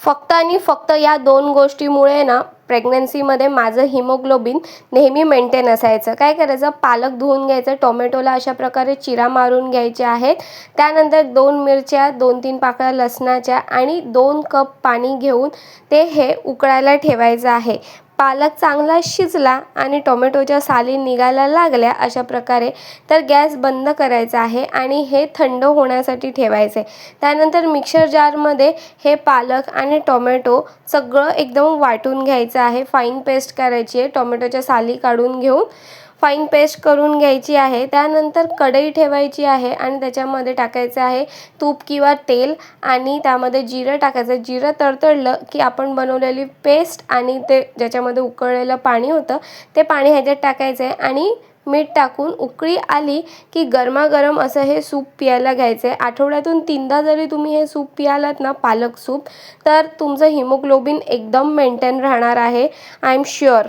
फक्त आणि फक्त या 2 गोष्टीमुळे ना प्रेग्नन्सीमध्ये माझं हिमोग्लोबिन नेहमी मेंटेन असायचं. काय करायचं, पालक धुवून घ्यायचं, टोमॅटोला अशा प्रकारे चिरा मारून घ्यायचे आहेत. त्यानंतर 2 मिरच्या, 2-3 पाकळ्या लसणाच्या आणि 2 कप पाणी घेऊन ते हे उकळायला ठेवायचं आहे. पालक चांगला शिजला आणि टोमॅटोच्या साली निघायला लागल्या अशा प्रकारे, तर गॅस बंद करायचा आहे आणि हे थंड होण्यासाठी ठेवायचे. त्यानंतर मिक्सर जारमध्ये हे पालक आणि टोमॅटो सगळं एकदम वाटून घ्यायचं आहे. फाईन पेस्ट करायची आहे. टोमॅटोच्या साली काढून घेऊन फाईन पेस्ट करून घ्यायची आहे. त्यानंतर कढई ठेवायची आहे आणि त्याच्यामध्ये टाकायचं आहे तूप किंवा तेल आणि त्यामध्ये जिरं टाकायचं. जिरं तडतडलं की आपण बनवलेली पेस्ट आणि ते ज्याच्यामध्ये उकळलेलं पाणी होतं ते पाणी ह्याच्यात टाकायचं आहे आणि मीठ टाकून उकळी आली की गरमागरम असं हे सूप प्यायला घ्यायचं आहे. आठवड्यातून 3दा जरी तुम्ही हे सूप प्यालात ना, पालक सूप, तर तुमचं हिमोग्लोबिन एकदम मेंटेन राहणार आहे. I am sure.